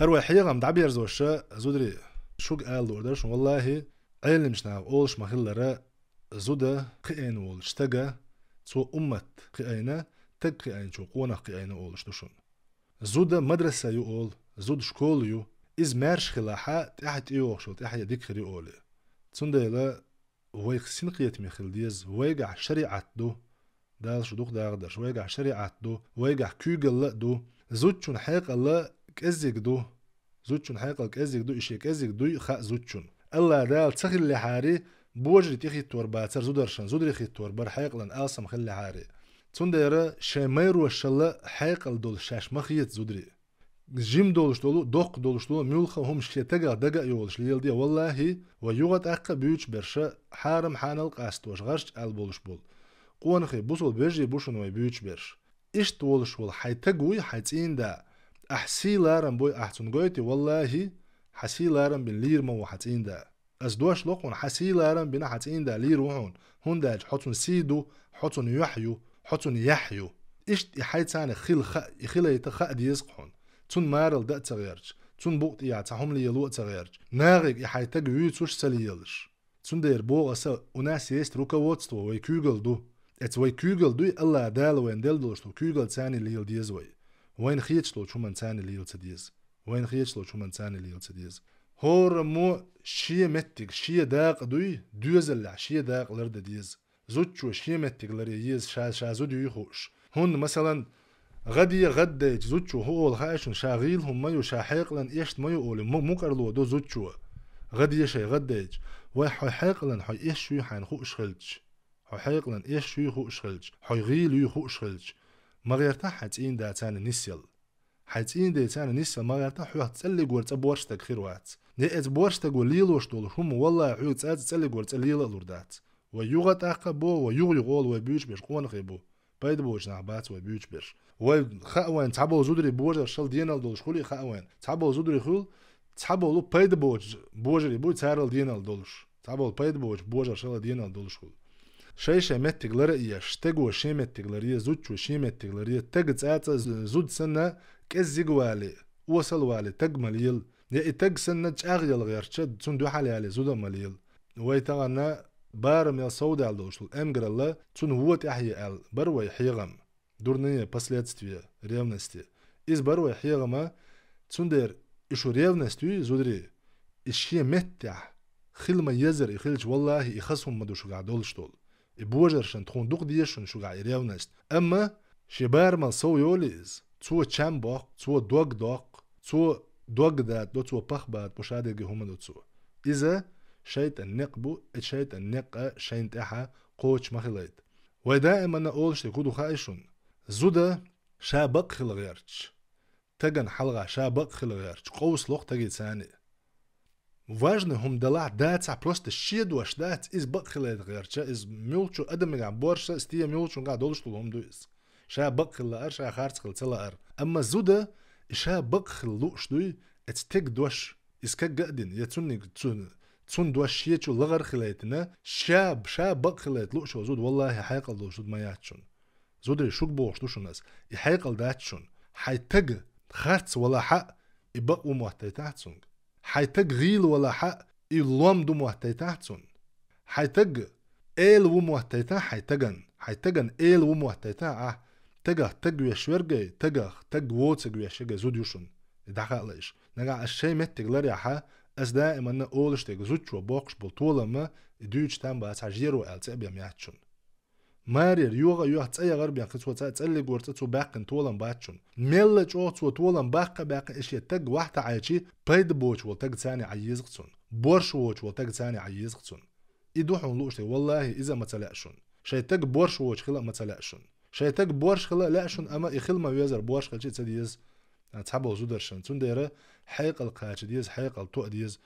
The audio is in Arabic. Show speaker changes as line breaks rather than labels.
هروي حيغم دعبير زوشة زودري شوق قال دوردرش والله علمش نعم أولش مخلرة زودة قيين أولش تجا سو أمت قيينة تج قيين شو قونا قيينة أولش دوشون زودة مدرسة يو أول زود شكول يو إز مارش خلاحة تحت إيوه شو تحت يديك خري أولي تسنديلا ويق سنقيت مخل ديز ويقع شريعة دو دال شو دوخ داغدرش ويقع شريعة دو ويقع كوغل دو زوتشون حيق الله كأزيك دو زوتشون حيق الله كأزيك دو إشي كأزيك دو خاء زوتشون الله دال تخل اللي حاري بوجري تيخي تورباتر زودرشان زودري خي توربر حيق لن آسم خلي حاري تسنديلا شامير وشلا حيق الدول شاش مخيت زودري جيم دولش دولو دوق دولش دولو ميولخا هم شي تقع دقا يولش ليل دي والله ويوغت اقا بيوش برشا حارم حانل قاستوش غرش ال بولش بول قوانخي بوصل بيجي بوشن وي بيوش برش ايش تولش وال حيتقوي حيتين دا احسي لارم بوي احسن قويتي والله حسي لارم بن لير مو حتين دا از دوش لقون حسي لارم بنا حتين دا لير وحون هون داج حطن سيدو حطن يحيو حطن يحيو ايش حيتان خيل خيل يتخا ديزقون تون مارل دا تغيرج تون بوقت يا تهم لي يلو تغيرج ناغيك يحيتاج يوتوش سليلش تون دير بوغسا وناس يستروكا واتستو وي كوغل دو ات وي كوغل دو الله دال وين دل دولشتو كوغل تاني ليل ديز وي وين خيتشلو شومن تاني ليل تديز وين خيتشلو شومن تاني ليل تديز هور مو شي متك شي داق دوي دوزل شي داق لرد ديز زوتشو شي متك لري يز شازو دوي خوش هون مثلا غدي غدي زوتشو هو الخايشون شاغيل هم مايو شاحيق لن ايشت مايو اولي مو قرلو دو زوتشو غدي شي غديج وي حيق لن حي ايش شو حين خو اشخلج حيق لن ايش شو خو اشخلج حي غيل يو خو اشخلج ما غيرتا حتين دا تان نسيل حتين دا تان نسيل ما غيرتا حو تسلي غور تبورشتك خير وات نيت بورشتك وليلوش دول هم والله حو تسلي غور تسليل لوردات ويغت اقبو ويغ يغول وبيوش بيش قون خيبو بايد بوش نعبات وبيوش بيش وخاوين تعبوا زودري بوجر شل دينال دولش خولي خاوين تعبوا زودري خول تعبوا لو بايد بوج بوجري بو تارل دينال دولش تعبوا بايد بوج بوجر شل دينال دولش خول شي متغلر يش تگو شي متغلر زوتشو شي متغلر تگ تاتا زود سنه كزيغوالي وصل والي تگ مليل يا تگ سنه اغيل غير تشد تون دو حالي علي زود مليل ويتغنا بارم يا سودا على دولش امغرلا تون هو تحيي ال بروي حيغم дурные последствия ревности. Из барвы хирома цундер ишу ревностью зудри ишье меття хилма езер и хилч والله يخصهم مدو شجع دولش دول. بوجرشن تخون دوق ديشن شجع رевность. أما شبار ما سو يوليز تو چم باق تو دوق داق تو دوق دات دو تو بخ بات بشادة هم دو تو. إذا شيت النقبو شيت النق شين تحا قوش مخليت. ودائما نقولش تكودو خايشون. زودا شابق خلغيرش تجن حلقة شابق خلغيرش قوس لوق تجي ثاني важно هم دلع دات просто شيد واش دات إز بق خلغيرش إز ميلشو أدم عم بورشة استيا ميلشو قاعد دولش طولهم دويس شابق خلغيرش شا خارج خلتلا أما زودا شابق خلوش دوي اتتك دوش إز كجدين يتوني تون دوش شيء لغر خليتنا شابق خليت لوش وزود والله حيقل دوش ما ياتشون زودري شوك بوش دوشون ناس يحيقل داتشون حيتج خارتس ولا حق يبقوا محتيتاتسون حيتج غيل ولا حق يلوم دو محتيتاتسون حيتج ايل ومحتيتا حيتجن ايل ومحتيتا تج يشورجي تج ووتسج يشجي زوديوشون دخلش نجا الشيء متجلر يا ح as دائما نقولش تج زودشو بوقش بطولة يدوش تام باتاجيرو التبيا مياتشون مارير يوغا تسأي غربيا خطوة تسألي قورتا تو باقن طولن باتشون ميلا جو تو طولن باقن اشياء تق واحدة عايشي بايد بوش والتق تاني عيزقتون بورش ووش والتق تاني عيزقتون يدوحون لوشتي والله إذا ما تلاقشون شي تق بورش ووش خلا ما تلاقشون شي تق بورش خلا لاقشون أما يخل ما يوزر بورش خلشي تسديز تحبو زودرشن تون ديرا حيق القاش ديز حيق التوء ديز